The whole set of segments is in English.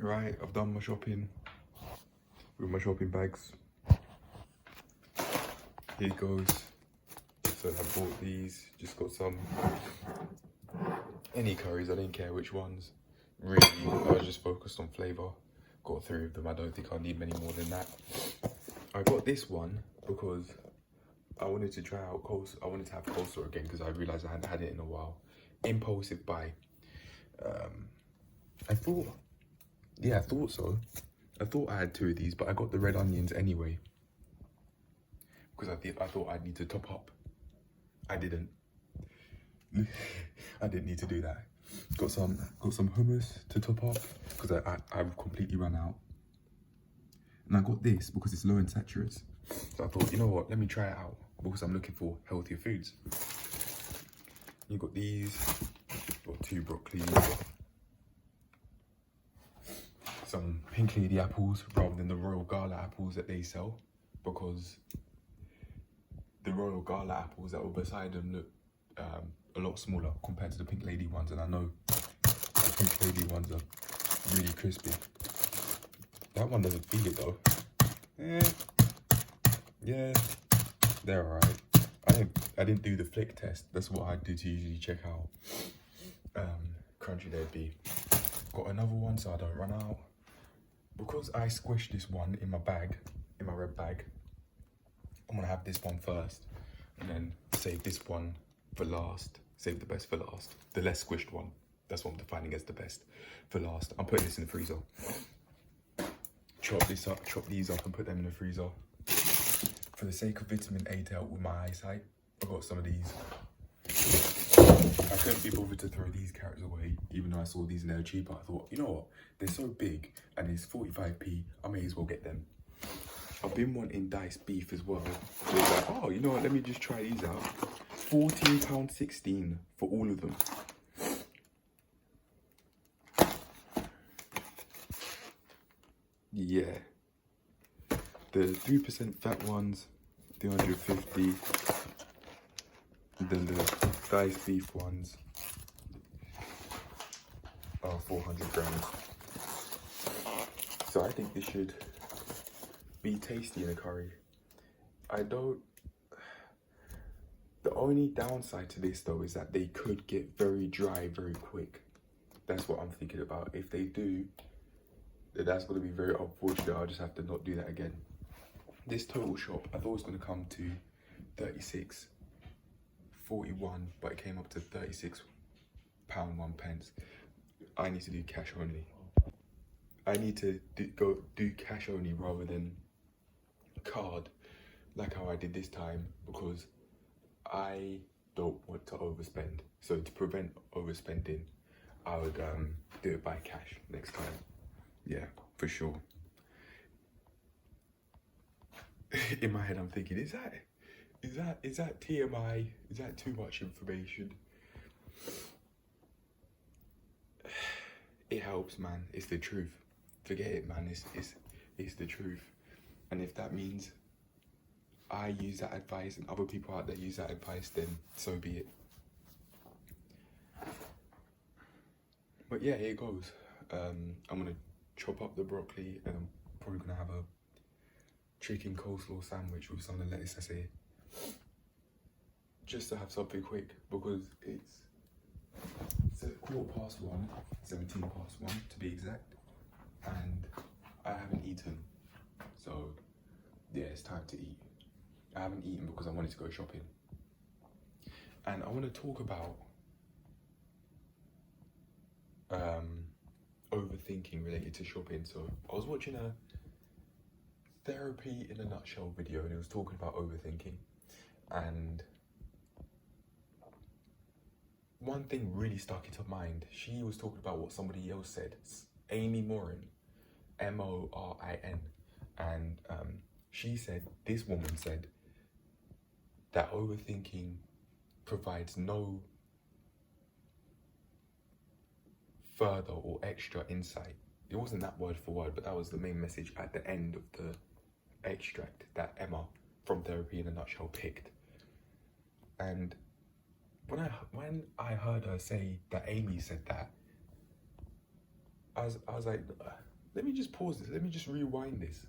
Right, I've done my shopping with my shopping bags. Here goes. So I bought these, just got some, any curries, I didn't care which ones. Really, I was just focused on flavour. Got 3 of them, I don't think I need many more than that. I got this one because I wanted to try out coleslaw. I wanted to have coleslaw again because I realised I hadn't had it in a while. Impulsive buy. I thought so. I thought I had 2 of these, but I got the red onions anyway. Because I thought I'd need to top up. I didn't. I didn't need to do that. Got some hummus to top up because I've completely run out. And I got this because it's low in saturates. So I thought, you know what, let me try it out because I'm looking for healthier foods. You got these, got 2 broccoli, some pink lady apples rather than the royal gala apples that they sell, because the royal gala apples that were beside them look a lot smaller compared to the pink lady ones, and I know the pink lady ones are really crispy. That one doesn't feel it though. Yeah, they're alright. I didn't do the flick test. That's what I do to usually check how crunchy they'd be. Got another one so I don't run out. Because I squished this one in my bag, in my red bag, I'm gonna have this one first and then save this one for last. Save the best for last. The less squished one. That's what I'm defining as the best for last. I'm putting this in the freezer. Chop this up, chop these up and put them in the freezer. For the sake of vitamin A to help with my eyesight, I got some of these. I couldn't be bothered to throw these carrots away, even though I saw these and they were cheaper. I thought, you know what, they're so big and it's 45p, I may as well get them. I've been wanting diced beef as well. So I was like, oh, you know what, let me just try these out. £14.16 for all of them. Yeah. The 3% fat ones, 350. Then the diced beef ones are 400 grams. So I think this should be tasty in a curry. The only downside to this though is that they could get very dry very quick. That's what I'm thinking about. If they do, that's going to be very unfortunate. I'll just have to not do that again. This total shop, I thought it was going to come to 36.41, but it came up to £36 1 pence. I need to do cash only. I need to do cash only rather than card, like how I did this time, because I don't want to overspend. So to prevent overspending, I would do it by cash next time. Yeah, for sure. In my head, I'm thinking, is that TMI? Is that too much information? It helps, man. It's the truth. Forget it, man. It's the truth. And if that means I use that advice and other people out there use that advice, then so be it. But yeah, here it goes. I'm gonna chop up the broccoli and I'm probably gonna have a chicken coleslaw sandwich with some of the lettuce I say. Just to have something quick, because it's 1:15, 1:17 to be exact, and I haven't eaten. So yeah, it's time to eat. I haven't eaten because I wanted to go shopping. And I want to talk about overthinking related to shopping. So I was watching a therapy in a nutshell video and it was talking about overthinking, and one thing really stuck into mind. She was talking about what somebody else said, Amy Morin, Morin, and she said, this woman said that overthinking provides no further or extra insight. It wasn't that word for word, but that was the main message at the end of the extract that Emma from Therapy in a Nutshell picked. And when I heard her say that Amy said that, I was like, let me just pause this. Let me just rewind this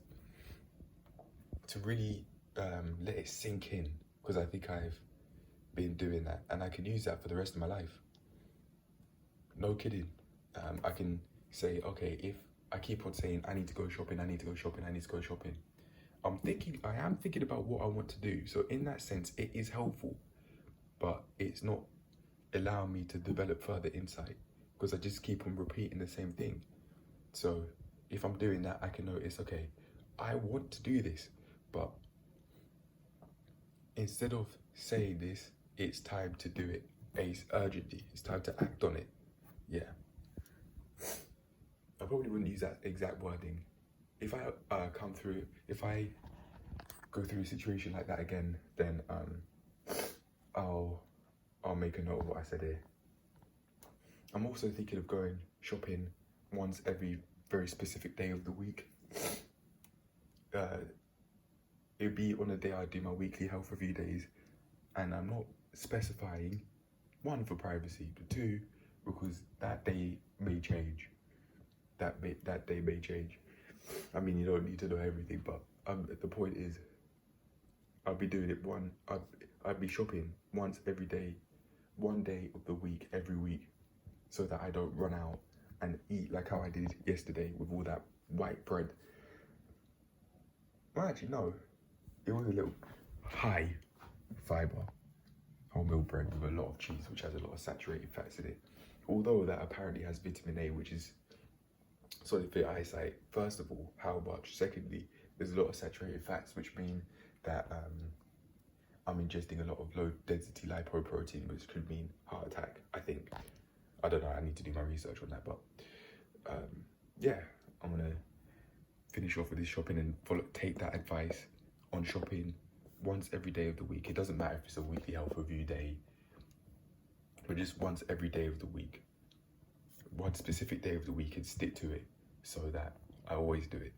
to really let it sink in, because I think I've been doing that and I can use that for the rest of my life. No kidding. I can say, okay, if I keep on saying I need to go shopping, I need to go shopping, I need to go shopping, I am thinking about what I want to do. So in that sense, it is helpful, but it's not allowing me to develop further insight, because I just keep on repeating the same thing. So if I'm doing that, I can notice, okay, I want to do this, but instead of saying this, it's time to do it urgently. It's time to act on it. Yeah. I probably wouldn't use that exact wording. If I if I go through a situation like that again, then I'll make a note of what I said here. I'm also thinking of going shopping once every very specific day of the week. It'd be on a day I do my weekly health review days, and I'm not specifying, one, for privacy, but two, because that day may change. That day may change. I mean, you don't need to know everything, but the point is, I'll be doing it I'd be shopping once every day, one day of the week, every week, so that I don't run out and eat like how I did yesterday with all that white bread. Well, actually, no. It was a little high fiber wholemeal bread with a lot of cheese, which has a lot of saturated fats in it. Although that apparently has vitamin A, which is solid for your eyesight. First of all, how much? Secondly, there's a lot of saturated fats, which mean that I'm ingesting a lot of low density lipoprotein, which could mean heart attack, I think. I don't know, I need to do my research on that, but yeah, I'm gonna finish off with this shopping and take that advice on shopping once every day of the week. It doesn't matter if it's a weekly health review day, but just once every day of the week. One specific day of the week, and stick to it so that I always do it.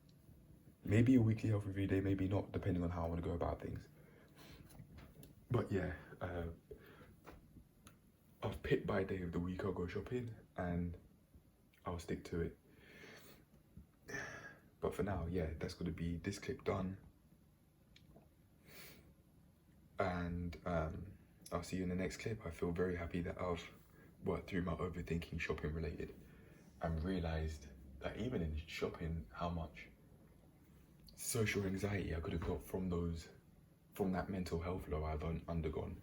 Maybe a weekly health review day, maybe not, depending on how I want to go about things. But yeah, I'll pick by day of the week I'll go shopping, and I'll stick to it. But for now, yeah, that's going to be this clip done. And I'll see you in the next clip. I feel very happy that I've worked through my overthinking shopping related and realised that even in shopping, how much social anxiety I could have got from that mental health low I've undergone.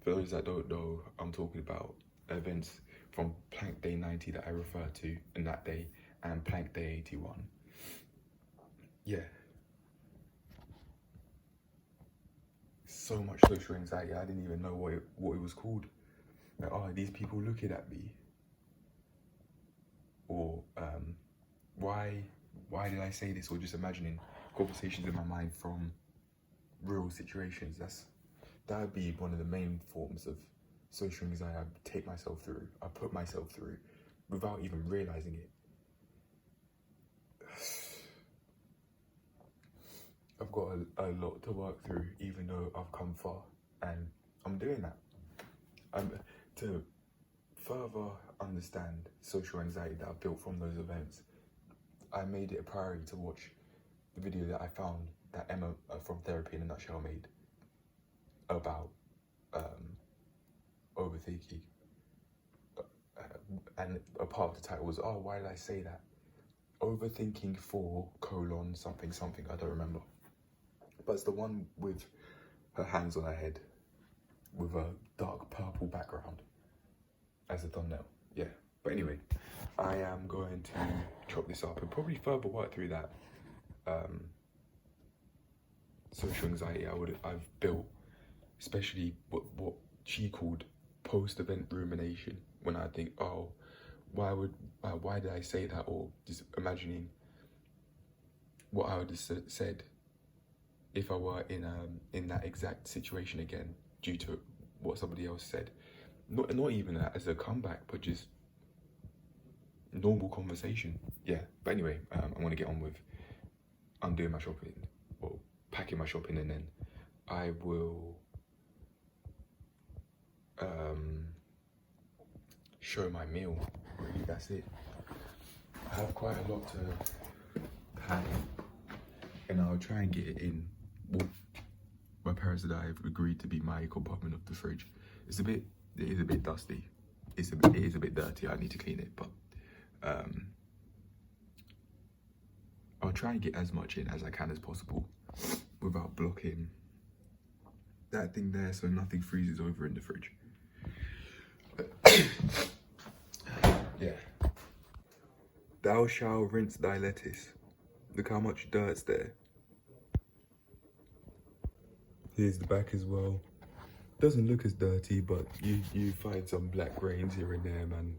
For those that don't know, I'm talking about events from Plank Day 90 that I refer to in that day, and Plank Day 81. Yeah. So much social anxiety, I didn't even know what it was called. Like, oh, are these people looking at me? Or why did I say this? Or just imagining conversations in my mind from real situations. That would be one of the main forms of social anxiety I take myself through. I put myself through without even realizing it. I've got a lot to work through, even though I've come far, and I'm doing that. To further understand social anxiety that I built from those events, I made it a priority to watch the video that I found that Emma from Therapy in a Nutshell made about overthinking. And a part of the title was, oh, why did I say that? Overthinking for : something, I don't remember. But it's the one with her hands on her head with a dark purple background as a thumbnail. Yeah. But anyway, I am going to chop this up and probably further work through that social anxiety I've built, especially what she called post-event rumination, when I think, oh, why did I say that? Or just imagining what I would have said if I were in that exact situation again, due to what somebody else said. Not even as a comeback, but just normal conversation. Yeah. But anyway, I'm gonna get on with undoing my shopping, or packing my shopping, and then I will show my meal. Really, that's it. I have quite a lot to pack, and I'll try and get it in. Well, my parents and I have agreed to be my compartment of the fridge. It is a bit dusty. It is a bit dirty. I need to clean it, but I'll try and get as much in as I can as possible without blocking that thing there, so nothing freezes over in the fridge. Yeah. Thou shalt rinse thy lettuce. Look how much dirt's there. Here's the back as well. Doesn't look as dirty, but you find some black grains here and there, man.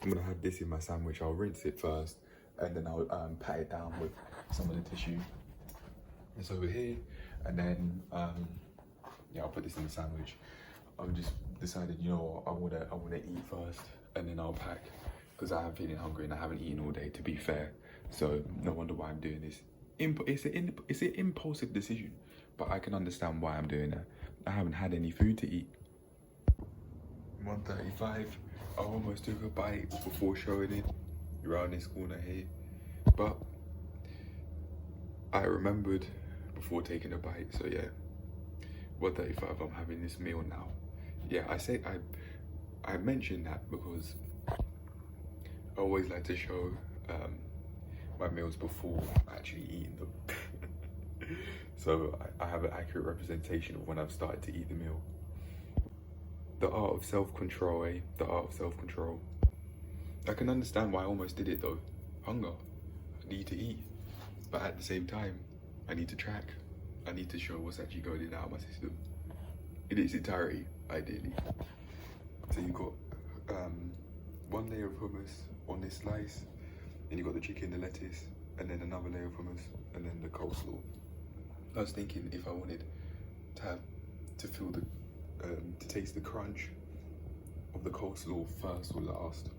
I'm gonna have this in my sandwich. I'll rinse it first, and then I'll pat it down with some of the tissue. It's over here, and then yeah, I'll put this in the sandwich. I've just decided, you know, I wanna eat first, and then I'll pack, because I am feeling hungry and I haven't eaten all day, to be fair. So no wonder why I'm doing this. It's an impulsive decision, but I can understand why I'm doing it. I haven't had any food to eat. 1:35. I almost took a bite before showing it around this corner here, but I remembered before taking a bite. So yeah, 1:35. I'm having this meal now. Yeah, I mentioned that because I always like to show my meals before actually eating them. So I have an accurate representation of when I've started to eat the meal. The art of self-control, eh? The art of self-control. I can understand why I almost did it though. Hunger. I need to eat. But at the same time, I need to track. I need to show what's actually going in and out of my system in its entirety, ideally. So you've got one layer of hummus on this slice, then you've got the chicken, the lettuce, and then another layer of hummus, and then the coleslaw. I was thinking if I wanted to feel the to taste the crunch of the coleslaw first or last.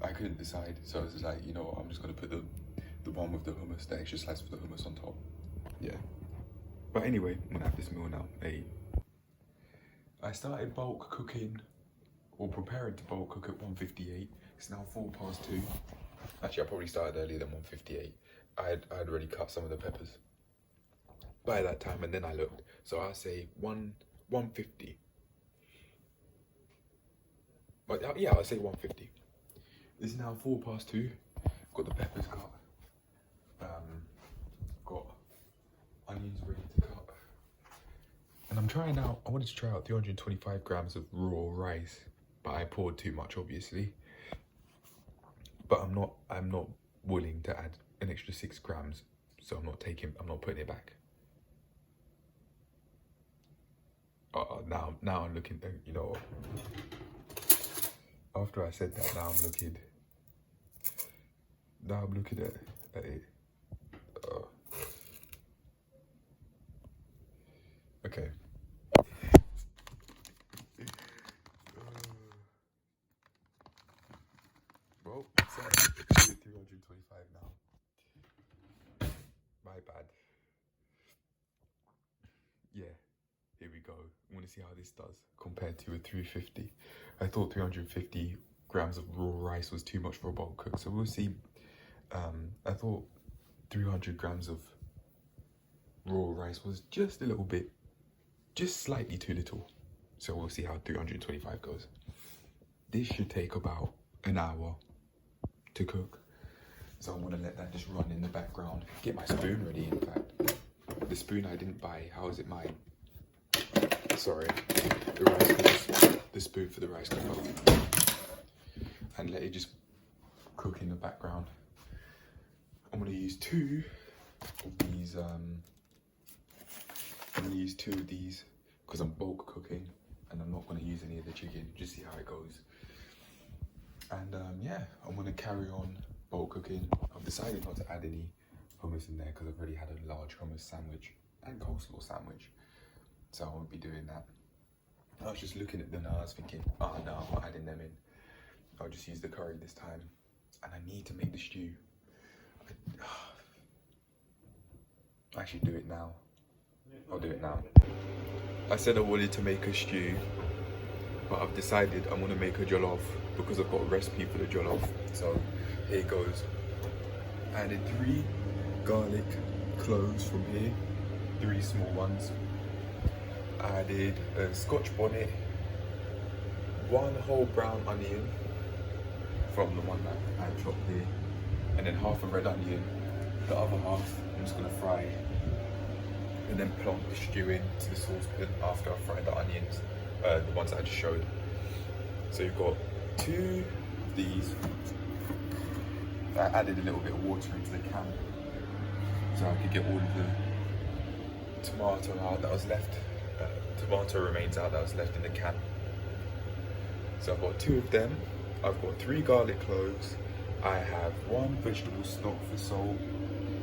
I couldn't decide, so I was just like, you know what, I'm just gonna put the one with the hummus, the extra slice of the hummus on top. Yeah. But anyway, I'm gonna have this meal now. Hey, I started bulk cooking, or preparing to bulk cook at 1:58. It's now 2:04. Actually, I probably started earlier than 1:58. I had already cut some of the peppers by that time, and then I looked. So I say 1:50. But yeah, I say 1:50. It's now 2:04. Got the peppers cut. Got onions ready to cut. And I'm trying out, I wanted to try out 325 grams of raw rice, but I poured too much, obviously. But I'm not willing to add an extra 6 grams, so I'm not putting it back. Now I'm looking, you know, after I said that, now I'm looking at it. Okay. Well, it's 325 now. My bad. Yeah, here we go. I want to see how this does compared to a 350. I thought 350 grams of raw rice was too much for a bulk cook, so we'll see. I thought 300 grams of raw rice was just a little bit, just slightly too little. So we'll see how 325 goes. This should take about an hour to cook. So I'm gonna let that just run in the background. Get my spoon ready, in fact. The spoon I didn't buy, how is it mine? Sorry, the rice cooker, the spoon for the rice cooker. And let it just cook in the background. I'm gonna use two of these, because I'm bulk cooking and I'm not gonna use any of the chicken, just see how it goes. And yeah, I'm gonna carry on bulk cooking. I've decided not to add any hummus in there because I've already had a large hummus sandwich and coleslaw sandwich, so I won't be doing that. I was just looking at them and I was thinking, oh no, I'm not adding them in. I'll just use the curry this time. And I need to make the stew. I should do it now. I'll do it now. I said I wanted to make a stew, but I've decided I'm gonna make a jollof because I've got a recipe for the jollof. So here it goes. Added 3 garlic cloves from here, 3 small ones. I added a Scotch bonnet, 1 whole brown onion from the one that I chopped here, and then half a red onion. The other half I'm just gonna fry, and then plonk the stew into the saucepan after I fried the onions, the ones that I just showed. So you've got 2 of these. I added a little bit of water into the can so I could get all of the tomato out that was left, tomato remains out that was left in the can. So I've got 2 of them. I've got 3 garlic cloves. I have 1 vegetable stock for salt.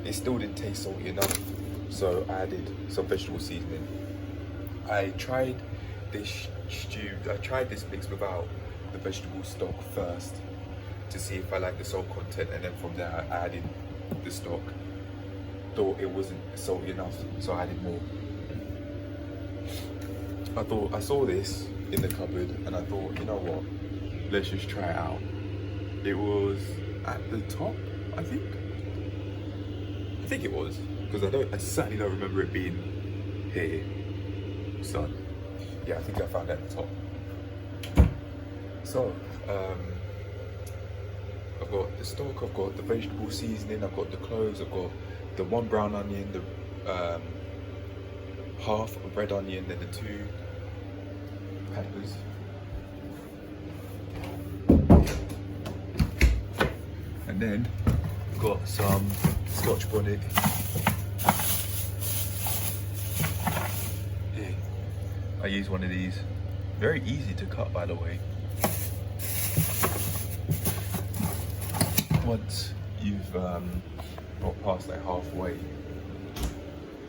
It still didn't taste salty enough, so I added some vegetable seasoning. I tried this mix without the vegetable stock first to see if I like the salt content, and then from there I added the stock. Thought it wasn't salty enough, so I added more. I saw this in the cupboard and I thought, you know what, let's just try it out. It was at the top, I think it was, because I certainly don't remember it being here. So yeah, I think I found it at the top. So I've got the stock, I've got the vegetable seasoning, I've got the cloves, I've got the 1 brown onion, the half of red onion, then the 2 peppers. And then got some Scotch bonnet. Yeah, I use one of these. Very easy to cut, by the way. Once you've got past like halfway,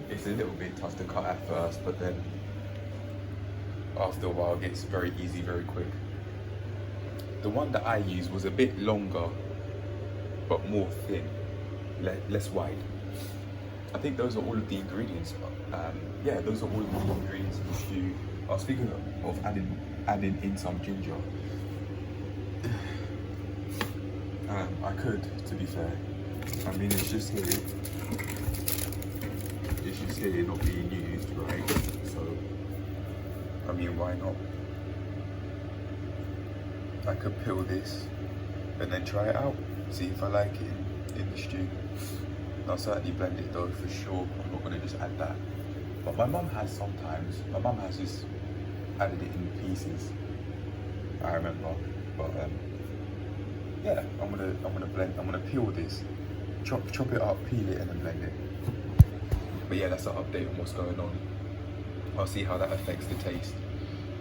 it's a little bit tough to cut at first, but then after a while it gets very easy, very quick. The one that I used was a bit longer, but more thin, less wide. I think those are all of the ingredients. Yeah, those are all of the ingredients in the stew. I was thinking of adding in some ginger. I could, to be fair. I mean, it's just here. It's just here, not being used, right? So, I mean, why not? I could peel this and then try it out. See if I like it in the stew. I'll certainly blend it though, for sure. I'm not gonna just add that. But my mum has sometimes. My mum has just added it in pieces. I remember. But yeah, I'm gonna peel this, chop it up, peel it, and then blend it. But yeah, that's an update on what's going on. I'll see how that affects the taste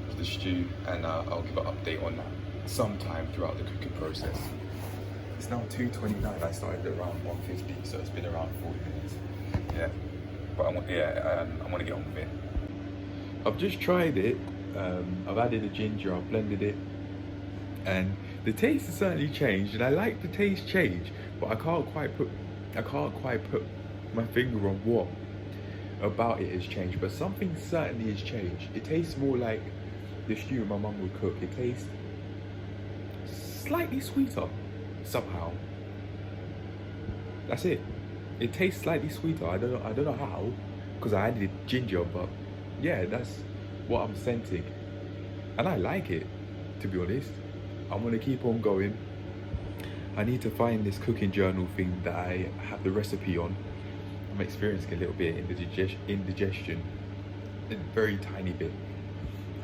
of the stew, and I'll give an update on that sometime throughout the cooking process. It's now 2:29. I started at around 1:50, so it's been around 40 minutes. Yeah, but I want to get on with it. I've just tried it. I've added the ginger, I've blended it, and the taste has certainly changed, and I like the taste change, but I can't quite put my finger on what about it has changed. But something certainly has changed. It tastes more like the stew my mum would cook. It tastes slightly sweeter somehow. That's it. It tastes slightly sweeter. I don't know how, because I added ginger, but yeah, that's what I'm sensing, and I like it, to be honest. I'm gonna keep on going. I need to find this cooking journal thing that I have the recipe on. I'm experiencing a little bit indigestion, a very tiny bit,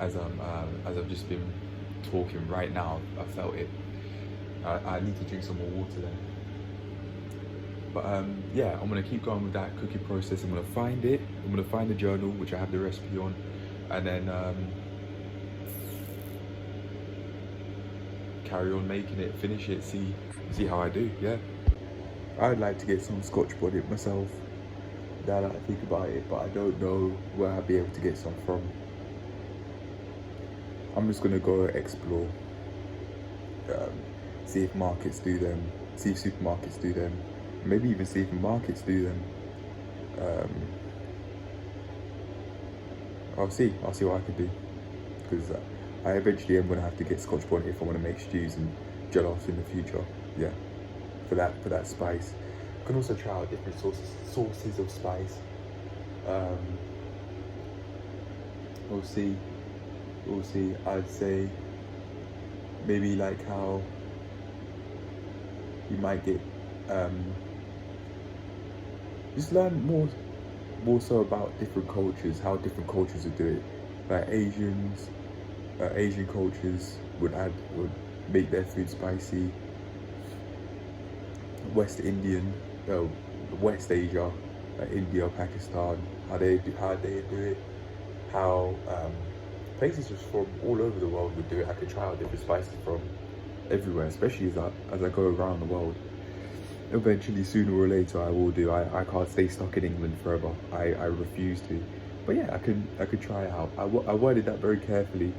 as I've just been talking right now. I felt it. I need to drink some more water then. But yeah, I'm gonna keep going with that cooking process. I'm gonna find it. I'm gonna find the journal, which I have the recipe on, and then carry on making it, finish it, see how I do. Yeah, I'd like to get some Scotch bonnet myself. Now that I think about it, but I don't know where I'll be able to get some from. I'm just gonna go explore, see if markets do them, see if supermarkets do them, maybe even see if markets do them. I'll see what I can do, because I eventually am gonna have to get Scotch bonnet if I want to make stews and jollof in the future. Yeah, for that spice. can also try out different sources of spice. We'll see. I'd say maybe like how you might get just learn more so about different cultures, how different cultures would do it. Like Asian cultures would make their food spicy. West Asia, like India, Pakistan, how they do it. How places just from all over the world would do it. I could try out different spices from everywhere, especially as I go around the world. Eventually, sooner or later, I will do. I can't stay stuck in England forever. I refuse to. But yeah, I could try it out. I worded that very carefully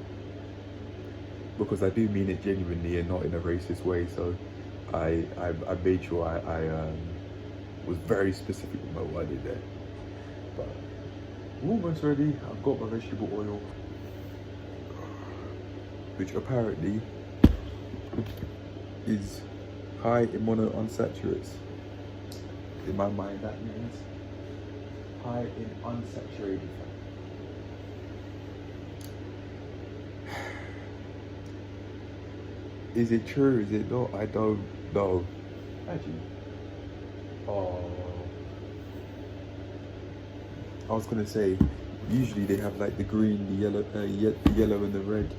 because I do mean it genuinely and not in a racist way. So I made sure I was very specific with my wording there. But I'm almost ready. I've got my vegetable oil, which apparently is high in monounsaturates. In my mind, that means high in unsaturated fat. Is it true? Is it not? I don't know. Actually, I was gonna say, usually they have like the green, the yellow, and the red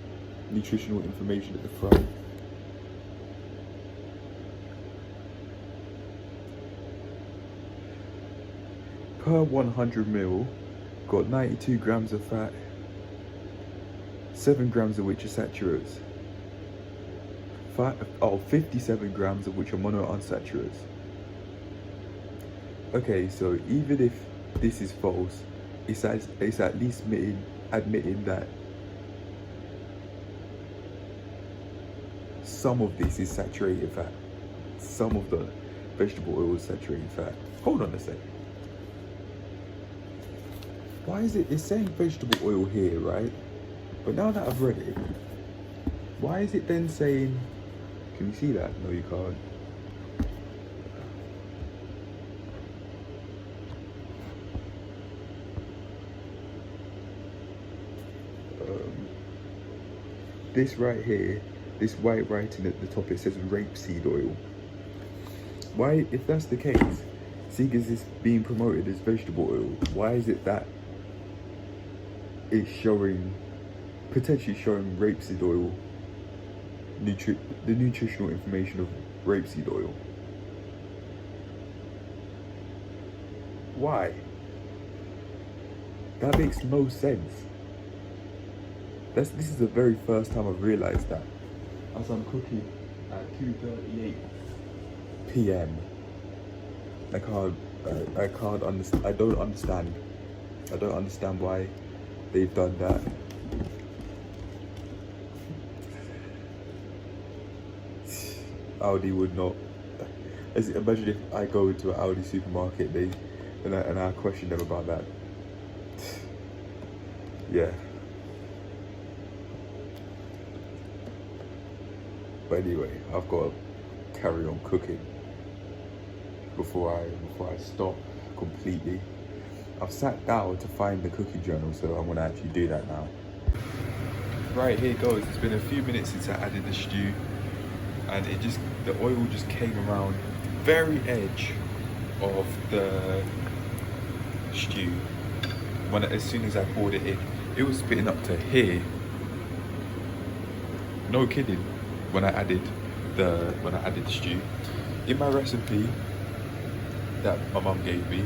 nutritional information at the front. Per 100 ml, got 92 grams of fat, 7 grams of which are saturates. 57 grams of which are monounsaturates. Okay, so even if this is false, it's at least admitting that some of this is saturated fat. Some of the vegetable oil is saturated fat. Hold on a second. Why is it's saying vegetable oil here, right? But now that I've read it, why is it then saying, can you see that? No, you can't. This right here, this white writing at the top, it says rapeseed oil. Why, if that's the case, seeing as it's being promoted as vegetable oil, why is it that it's potentially showing rapeseed oil, the nutritional information of rapeseed oil? Why? That makes no sense. This is the very first time I've realised that. As I'm cooking at 2:38 p.m. I can't understand. I don't understand why they've done that. Aldi would not. Imagine if I go into an Aldi supermarket, and I question them about that. Yeah. But anyway, I've got to carry on cooking before I stop completely. I've sat down to find the cooking journal, so I'm gonna actually do that now. Right, here it goes. It's been a few minutes since I added the stew, and the oil just came around the very edge of the stew. As soon as I poured it in, it was spitting up to here. No kidding. When I added the stew, in my recipe that my mum gave me,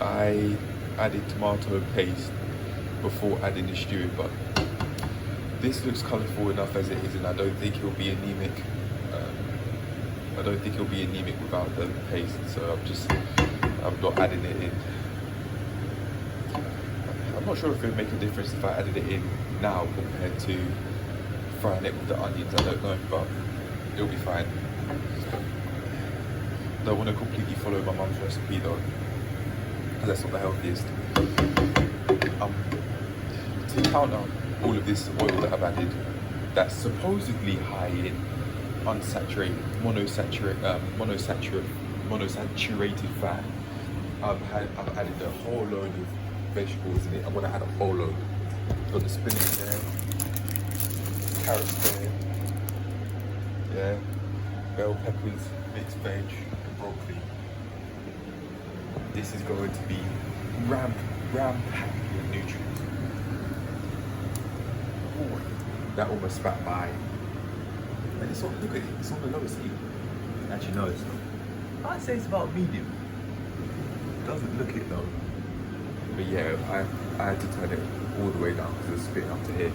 I added tomato paste before adding the stew, but this looks colourful enough as it is, and I don't think he'll be anemic. I don't think he'll be anemic without the paste, so I'm not adding it in. I'm not sure if it'll make a difference if I added it in now compared to frying it with the onions. I don't know, but it'll be fine. Don't want to completely follow my mum's recipe though, because that's not the healthiest. To counter all of this oil that I've added, that's supposedly high in unsaturated, monosaccharate monounsaturated fat. I've added a whole load of vegetables in it. I'm gonna add a whole load. Got the spinach there, carrots there, yeah, bell peppers, mixed veg, and broccoli. This is going to be ram packed with nutrients. Ooh, that almost spat my eye. And it's on, look at it, it's on the lowest heat. Actually, no, it's not. I'd say it's about medium. Doesn't look it though. But yeah, I had to turn it all the way down because it was spitting up to here.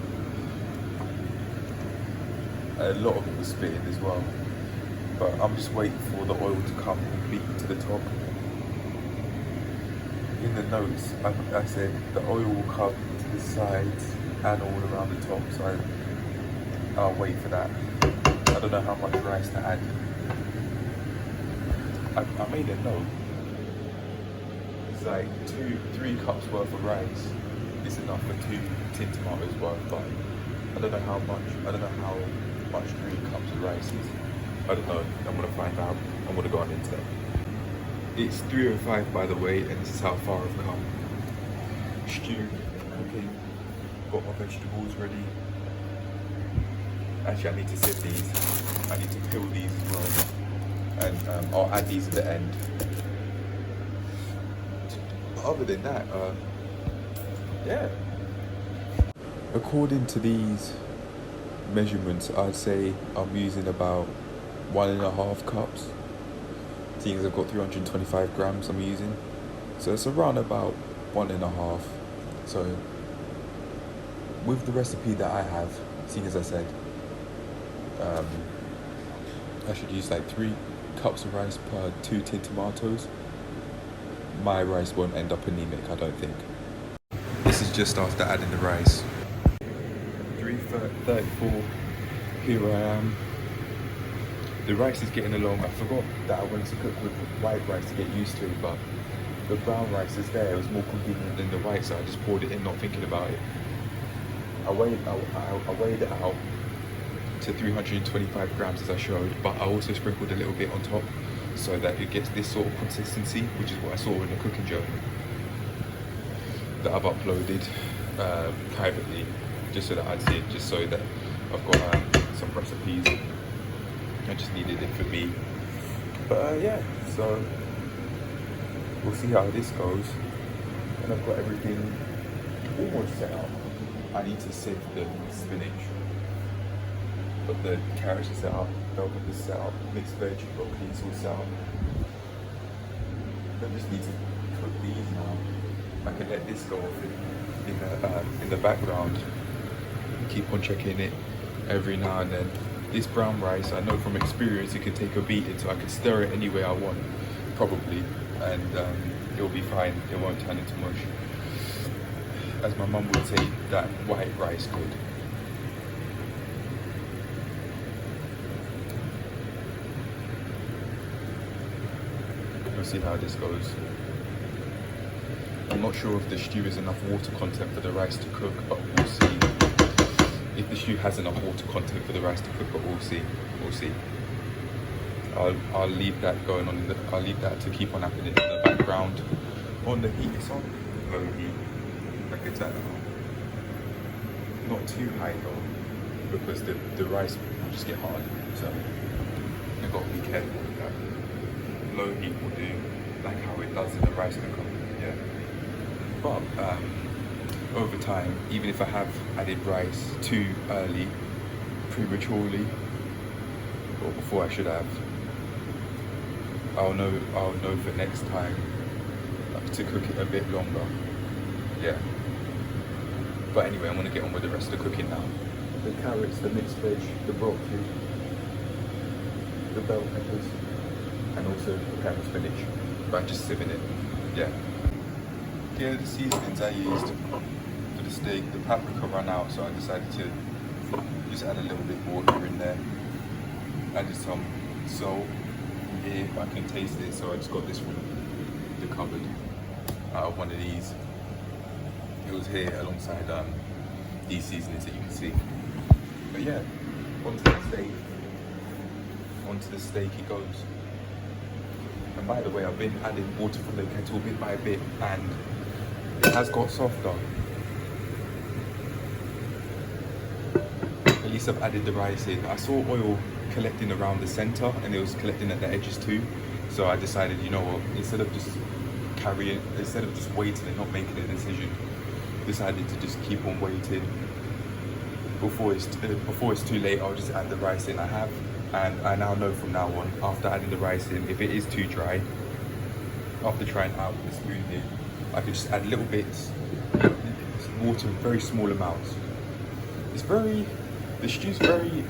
A lot of it was spitting as well. But I'm just waiting for the oil to come completely to the top. In the notes, I said the oil will come to the sides and all around the top, so I'll wait for that. I don't know how much rice to add. I made a note. It's like 2-3 cups worth of rice is enough for 2 tin tomatoes worth, but I don't know how much 3 cups of rice is. I don't know. I'm gonna find out. I'm gonna go on the internet. It's 3:05 by the way, and this is how far I've come. Stew cooking. Got my vegetables ready. Actually, I need to sieve these. I need to peel these as well. And I'll add these at the end. Other than that, yeah. According to these measurements, I'd say I'm using about 1.5 cups. Seeing as I've got 325 grams I'm using. So it's around about 1.5. So with the recipe that I have, seeing as I said, I should use like 3 cups of rice per 2 tin tomatoes. My rice won't end up anemic, I don't think. This is just after adding the rice. 3:34, here I am. The rice is getting along. I forgot that I wanted to cook with white rice to get used to it, but the brown rice is there. It was more convenient than the white, so I just poured it in, not thinking about it. I weighed it out to 325 grams as I showed, but I also sprinkled a little bit on top so that it gets this sort of consistency, which is what I saw in the cooking journal that I've uploaded privately, just so that I'd see it, just so that I've got some recipes. I just needed it for me. But yeah, so we'll see how this goes. And I've got everything almost set up. I need to sieve the spinach. But the carrots are set up, bell peppers set up, mixed veg, broccoli is all set up. I just need to cook these now. I can let this go off in the background. Keep on checking it every now and then. This brown rice, I know from experience, it can take a beating, so I can stir it any way I want, probably, and it'll be fine. It won't turn into mush. As my mum would say, that white rice good. We'll see how this goes. I'm not sure if the stew has enough water content for the rice to cook, but we'll see. If the stew has enough water content for the rice to cook, but we'll see. We'll see. I'll leave that going on. I'll leave that to keep on happening in the background. On the heat, it's on low heat. Like it's at not too high though, because the rice will just get hard. So I've got to be careful with that. Low heat will do, like how it does in the rice cooker. Yeah. But over time, even if I have added rice too early, prematurely, or before I should have, I'll know for next time to cook it a bit longer. Yeah. But anyway, I'm gonna get on with the rest of the cooking now. The carrots, the mixed veg, the broccoli, the bell peppers, and also the pan of spinach. But I'm just sieving it. Yeah. Yeah, the seasonings I used for the steak, the paprika ran out, so I decided to just add a little bit more water in there. Added some salt here, I can taste it, so I just got this from the cupboard. One of these. It was here alongside these seasonings that you can see. But yeah, onto the steak. Onto the steak it goes. And by the way, I've been adding water from the kettle bit by bit, and it has got softer. At least I've added the rice in. I saw oil collecting around the center, and it was collecting at the edges too. So I decided, you know what, instead of just waiting and not making a decision, decided to just keep on waiting. Before it's too late, I'll just add the rice in I have. And I now know from now on, after adding the rice in, if it is too dry, after trying out with the spoon here, I can just add little bits, water in very small amounts. The stew's very,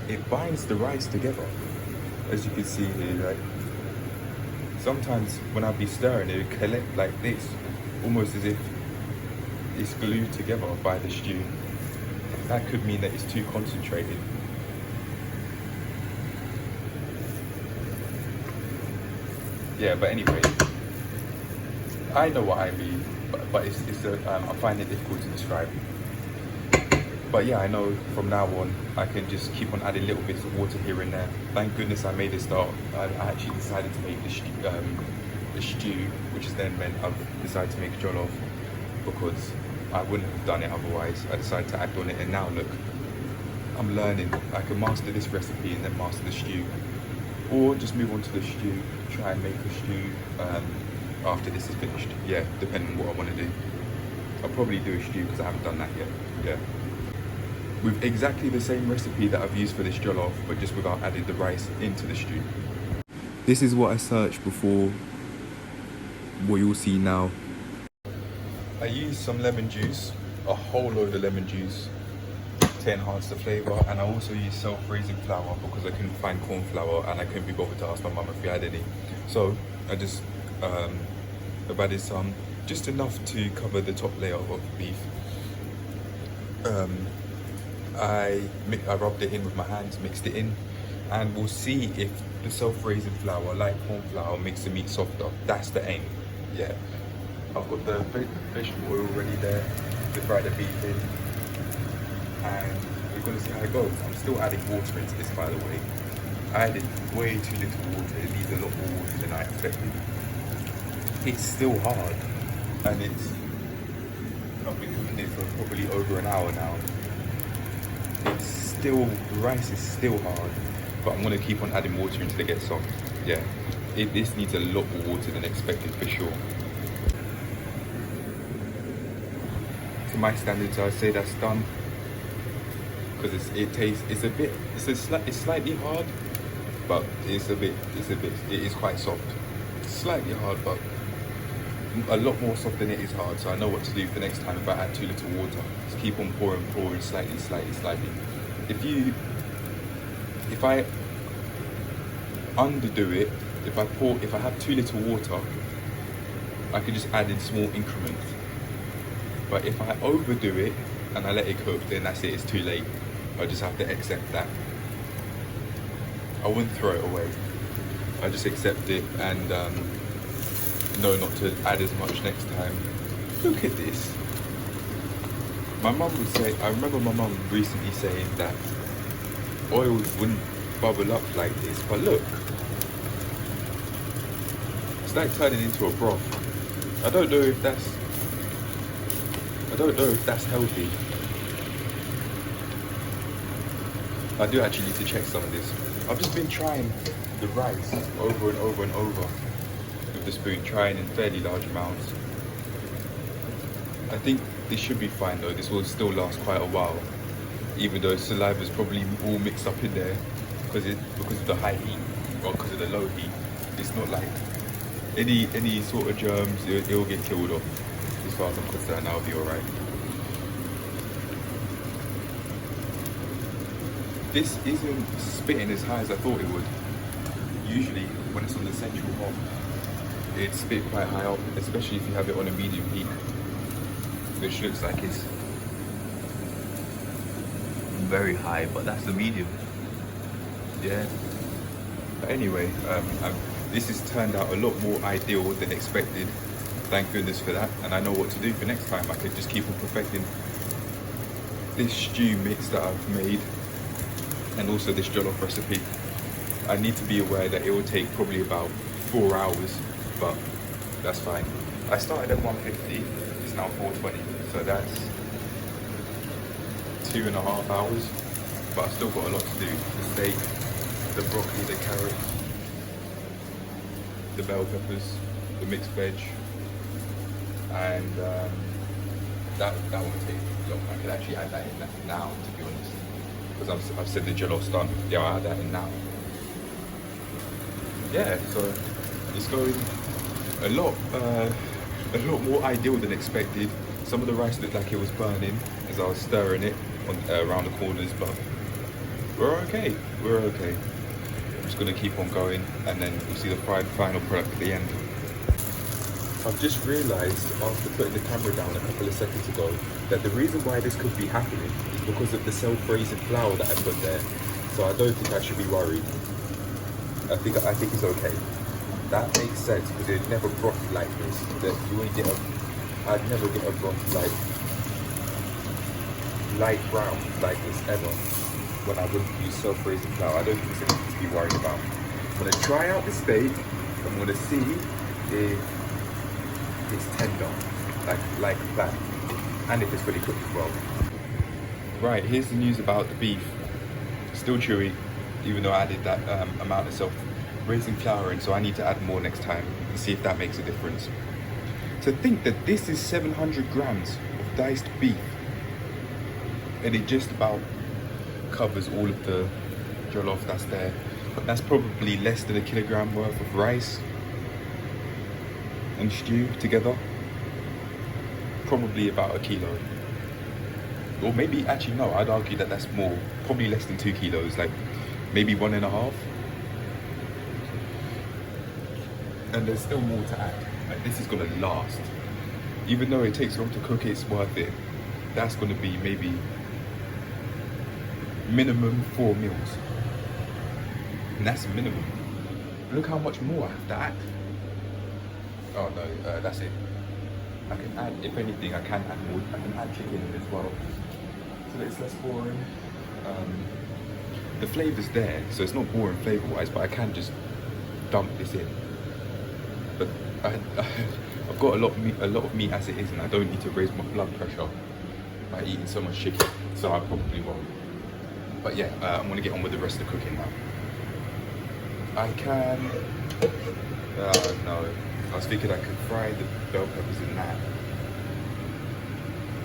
it binds the rice together, as you can see here, right? Sometimes when I'd be stirring, it would collect like this, almost as if it's glued together by the stew. That could mean that it's too concentrated. Yeah, but anyway, I know what I mean, but I find it difficult to describe. But yeah, I know from now on, I can just keep on adding little bits of water here and there. Thank goodness I made a start. I actually decided to make the stew, which has then meant I've decided to make jollof, because I wouldn't have done it otherwise. I decided to act on it, and now look, I'm learning. I can master this recipe and then master the stew. Or just move on to the stew, try and make a stew after this is finished. Yeah, depending on what I want to do. I'll probably do a stew because I haven't done that yet. Yeah. With exactly the same recipe that I've used for this jollof, but just without adding the rice into the stew. This is what I searched before, what you'll see now. I used some lemon juice, a whole load of lemon juice, to enhance the flavour, and I also used self-raising flour because I couldn't find corn flour and I couldn't be bothered to ask my mum if we had any. So I just I've added some, just enough to cover the top layer of beef. I rubbed it in with my hands, mixed it in, and we'll see if the self-raising flour, like corn flour, makes the meat softer. That's the aim. Yeah. I've got the vegetable oil ready there to fry the beef in, and we're going to see how it goes. I'm still adding water into this, by the way. I added way too little water. It needs a lot more water than I expected. It's still hard, and I've been cooking it for probably over an hour now. The rice is still hard, but I'm going to keep on adding water until it gets soft. Yeah, this needs a lot more water than expected for sure. To my standards, I'd say that's done, because it's slightly hard, but it is quite soft. It's slightly hard, but a lot more soft than it is hard. So I know what to do for next time if I add too little water. Just keep on pouring slightly. If I underdo it, if I have too little water, I can just add in small increments. But if I overdo it and I let it cook, then that's it, it's too late. I just have to accept that. I wouldn't throw it away. I just accept it and know not to add as much next time. Look at this. My mum would say, I remember my mum recently saying that oil wouldn't bubble up like this, but look. It's like turning into a broth. I don't know if that's healthy. I do actually need to check some of this. I've just been trying the rice over and over and over with the spoon, trying in fairly large amounts. I think this should be fine though. This will still last quite a while, even though saliva is probably all mixed up in there because of the high heat or because of the low heat. It's not like any sort of germs, it will get killed off. As far as I'm concerned, that'll be alright. This isn't spitting as high as I thought it would. Usually, when it's on the central hob, it spit quite high up, especially if you have it on a medium heat, which looks like it's very high, but that's the medium. Yeah. But anyway, this has turned out a lot more ideal than expected. Thank goodness for that, and I know what to do for next time. I could just keep on perfecting this stew mix that I've made, and also this jollof recipe. I need to be aware that it will take probably about 4 hours, but that's fine. I started at 150, it's now 420, so that's 2.5 hours, but I've still got a lot to do. The steak, the broccoli, the carrot, the bell peppers, the mixed veg, and that won't take long. I could actually add that in now, to be honest, because I've said the jollof's done. Yeah, I'll add that in now. Yeah, so it's going a lot more ideal than expected. Some of the rice looked like it was burning as I was stirring it around the corners, but we're okay. We're okay. I'm just gonna keep on going, and then we'll see the final product at the end. I've just realised after putting the camera down a couple of seconds ago that the reason why this could be happening is because of the self-raising flour that I put there. So I don't think I should be worried. I think it's okay. That makes sense because it never broth like this. That you won't get I'd never get a broth like light brown like this ever when I wouldn't use self-raising flour. I don't think it's anything to be worried about. I'm gonna try out the steak. I'm gonna see if it's tender, like that, and if it's fully cooked as well. Right, here's the news about the beef. Still chewy, even though I added that amount of self-raising flour in, so I need to add more next time and see if that makes a difference. To think that this is 700 grams of diced beef, and it just about covers all of the jollof that's there. But that's probably less than a kilogram worth of rice and stew together. Probably about a kilo. Or maybe, actually no, I'd argue that that's more, probably less than 2 kilos, like maybe 1.5. And there's still more to add. Like, this is gonna last. Even though it takes long to cook, it's worth it. That's gonna be maybe minimum 4 meals. And that's minimum. Look how much more I have to add. Oh no, that's it. I can add, if anything, I can add more. I can add chicken in as well, so that it's less boring. The flavour's there, so it's not boring flavour-wise, but I can just dump this in. But I've got a lot of meat as it is, and I don't need to raise my blood pressure by eating so much chicken, so I probably won't. But yeah, I'm gonna get on with the rest of the cooking now. I can, no. I was thinking I could fry the bell peppers in that.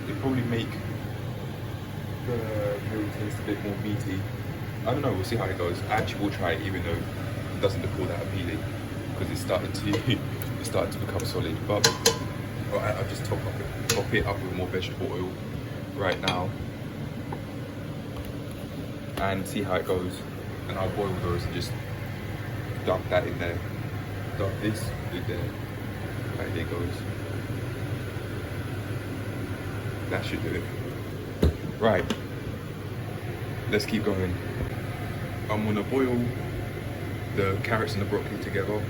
It'd probably make the meal taste a bit more meaty. I don't know, we'll see how it goes. I actually will try it even though it doesn't look all that appealing because it's starting to become solid. But I'll just top it up with more vegetable oil right now and see how it goes. And I'll boil those and just dump that in there. Dump this in there. Right, there goes. That should do it. Right. Let's keep going. I'm gonna boil the carrots and the broccoli together.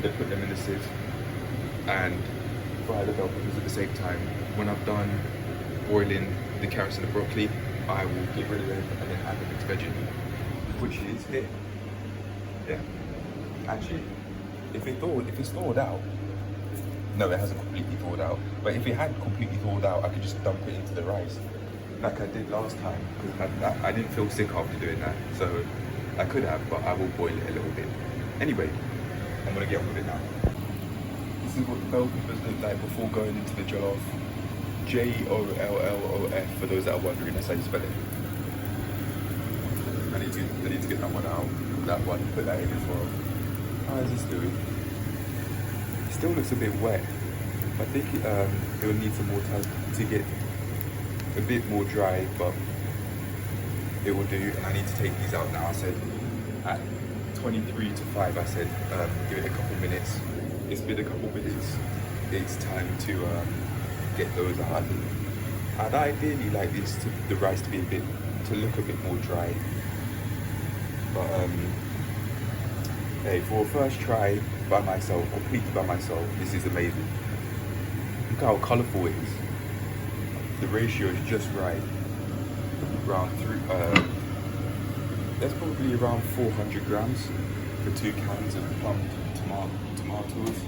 Then put them in the sieve and fry the bell peppers at the same time. When I've done boiling the carrots and the broccoli, I will get rid of them and then add the mixed veg in, which is here. Yeah. Actually, if it's thawed out, no, it hasn't completely thawed out. But if it had completely thawed out, I could just dump it into the rice, like I did last time. Because I didn't feel sick after doing that, so I could have, but I will boil it a little bit. Anyway, I'm gonna get on with it now. This is what the bell peppers look like before going into the jollof. Jollof, for those that are wondering, that's how you spell it. I need to get that one out. That one, put that in as well. How is this doing? It still looks a bit wet. I think it will need some more time to get a bit more dry, but it will do. And I need to take these out now. I said at 23 to 5, I said give it a couple minutes. It's been a couple minutes. It's time to get those out. I'd ideally like the rice to look a bit more dry. But hey, for a first try by myself, completely by myself, this is amazing. Look how colourful it is. The ratio is just right. That's probably around 400 grams for 2 cans of plumbed tomatoes.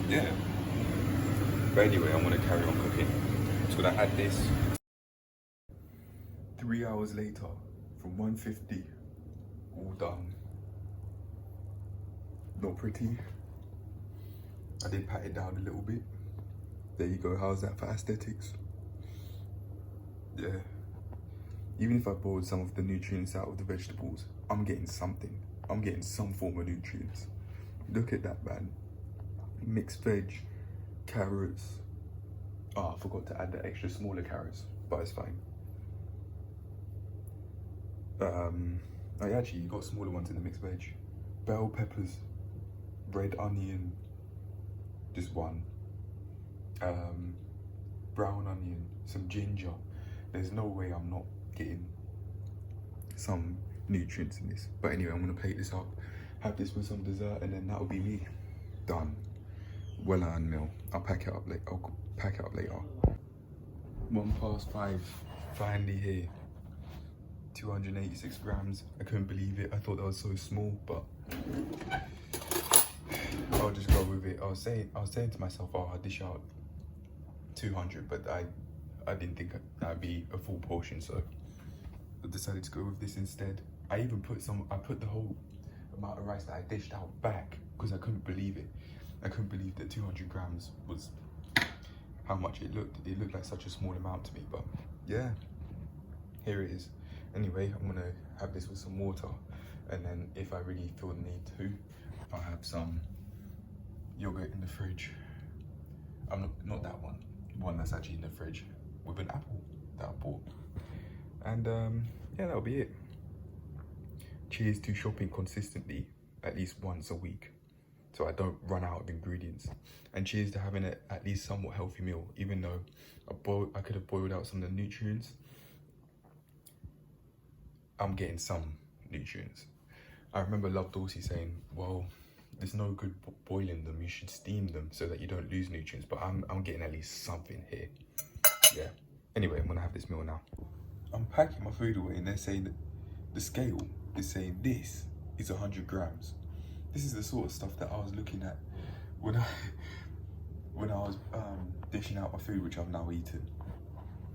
Yeah. But anyway, I'm gonna carry on cooking. So I add this. 3 hours later, from 150, all done. Not pretty. I did pat it down a little bit. There you go, how's that for aesthetics? Yeah. Even if I boiled some of the nutrients out of the vegetables, I'm getting something. I'm getting some form of nutrients. Look at that, man. Mixed veg, carrots. Oh, I forgot to add the extra smaller carrots, but it's fine. Actually, you got smaller ones in the mixed veg. Bell peppers, red onion, just one. Brown onion, some ginger. There's no way I'm not getting some nutrients in this. But anyway, I'm gonna plate this up, have this with some dessert, and then that'll be me. Done. Well earned meal. I'll pack it up later. 5:01, finally here. 286 grams. I couldn't believe it. I thought that was so small, but I'll just go with it. I was saying to myself, oh, I'll dish out 200, but I didn't think that'd be a full portion, so I decided to go with this instead. I put the whole amount of rice that I dished out back because I couldn't believe it. I couldn't believe that 200 grams was how much it looked. It looked like such a small amount to me, but yeah, here it is. Anyway, I'm gonna have this with some water, and then if I really feel the need to, I'll have some yogurt in the fridge. Not that one that's actually in the fridge, with an apple that I bought. And yeah, that'll be it. Cheers to shopping consistently, at least once a week, so I don't run out of ingredients. And cheers to having a at least somewhat healthy meal, even though I could have boiled out some of the nutrients. I'm getting some nutrients. I remember Love Dorsey saying, well, there's no good boiling them, you should steam them so that you don't lose nutrients, but I'm getting at least something here. Yeah. Anyway, I'm gonna have this meal now. I'm packing my food away and they're saying that the scale is saying this is 100 grams. This is the sort of stuff that I was looking at when I was dishing out my food, which I've now eaten.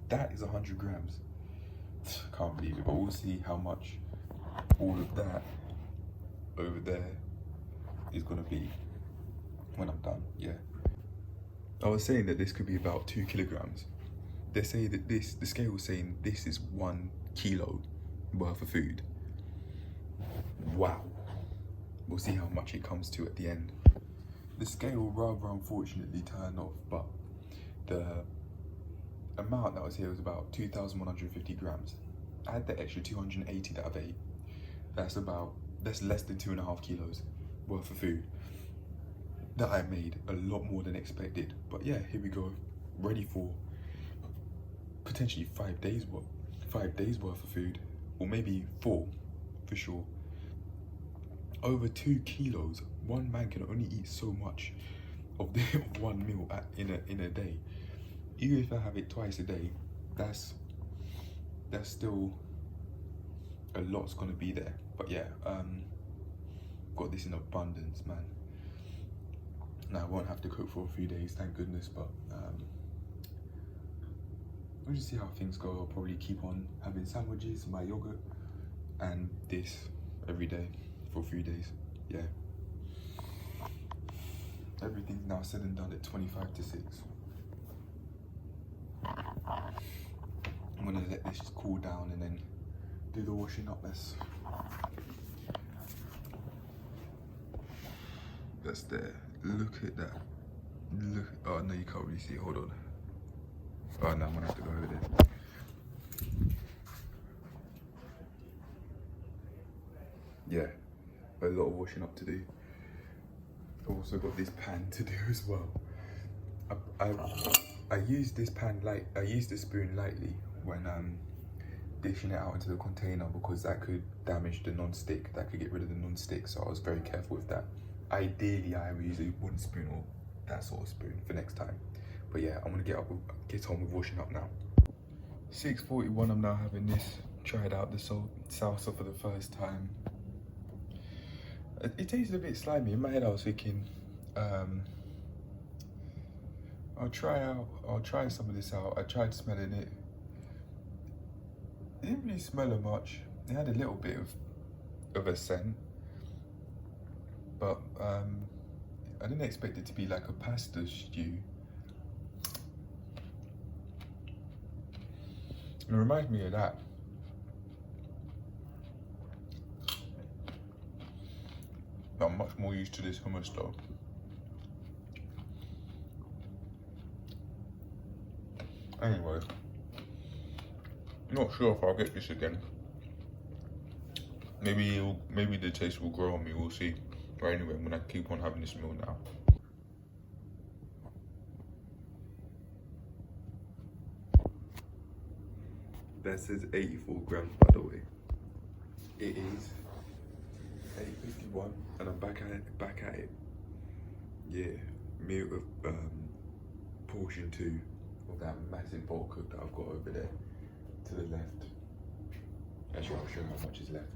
That is 100 grams. Can't believe it, but we'll see how much all of that over there is gonna be when I'm done. Yeah. I was saying that this could be about 2 kilograms. They say that the scale is saying this is 1 kilo worth of food. Wow. We'll see how much it comes to at the end. The scale rather unfortunately turned off, but the amount that was here was about 2,150 grams. I had the extra 280 that I've ate. That's less than 2.5 kilos worth of food that I made. A lot more than expected. But yeah, here we go. Ready for potentially 5 days worth of food, or maybe 4 for sure. Over 2 kilos. One man can only eat so much of one meal in a day. Even if I have it twice a day, that's still a lot's gonna be there. But yeah, got this in abundance, man. Now I won't have to cook for a few days, thank goodness. But we'll just see how things go. I'll probably keep on having sandwiches, my yogurt, and this every day for a few days. Yeah. Everything's now said and done at 25 to 6. I'm gonna let this just cool down and then do the washing up. That's there. Look at that. Look. Oh no, you can't really see it. Hold on. Oh no, I'm gonna have to go over there. Yeah, a lot of washing up to do. I've also got this pan to do as well. I use this pan I use the spoon lightly when dishing it out into the container, because that could damage the non-stick. That could get rid of the non-stick, so I was very careful with that. Ideally, I would use a wooden spoon or that sort of spoon for next time. But yeah, I'm gonna get on with washing up now. 6:41. I'm now having this. Tried out the salsa for the first time. It tasted a bit slimy. In my head I was thinking, I'll try some of this out. I tried smelling it. It didn't really smell of much. It had a little bit of a scent, but I didn't expect it to be like a pasta stew. It reminds me of that. I'm much more used to this hummus though. Anyway, not sure if I'll get this again. Maybe the taste will grow on me, we'll see. But anyway, I'm gonna keep on having this meal now. That says 84 grams, by the way. It is 8:51, and I'm back at it. Yeah, meal of portion 2 of that massive bowl cook that I've got over there to the left. Actually, I'll show you how much is left.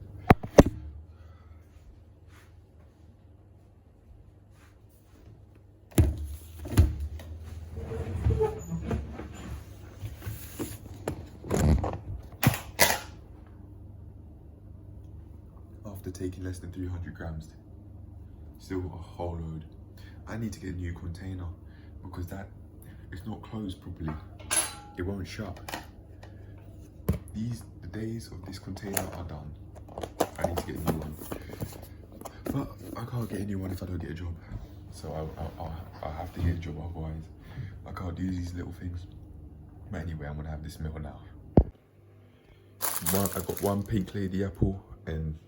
After taking less than 300 grams, still a whole load. I need to get a new container because it's not closed properly. It won't shut. The days of this container are done. I need to get a new one. But I can't get a new one if I don't get a job. So I'll have to get a job, otherwise I can't do these little things. But anyway, I'm gonna have this meal now. I got one pink lady apple and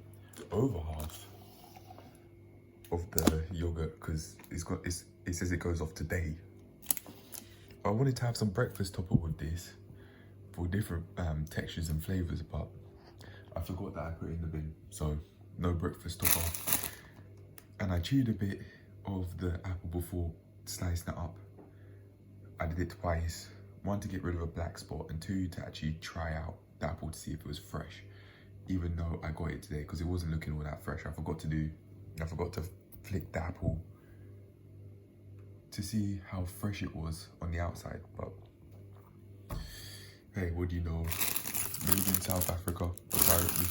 over half of the yogurt because it says it goes off today. I wanted to have some breakfast topper with this for different textures and flavors, but I forgot that I put it in the bin, so no breakfast topper. And I chewed a bit of the apple before slicing it up. I did it twice, 1 to get rid of a black spot, and 2 to actually try out the apple to see if it was fresh, even though I got it today because it wasn't looking all that fresh. I forgot to flick the apple to see how fresh it was on the outside. But hey, what do you know? Made in South Africa, apparently.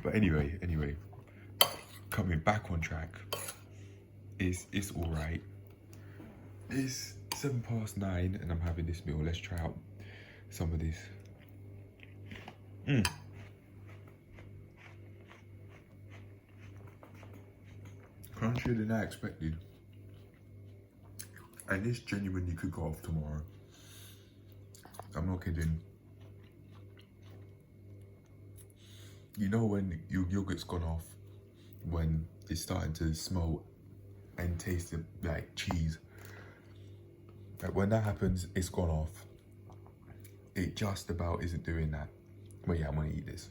But anyway, coming back on track. It's all right. It's 9:07 and I'm having this meal. Let's try out some of this. Crunchier than I expected. And this genuinely could go off tomorrow. I'm not kidding. You know when your yogurt's gone off, when it's starting to smell and taste like cheese. Like when that happens, it's gone off. It just about isn't doing that. But yeah, I'm gonna eat this.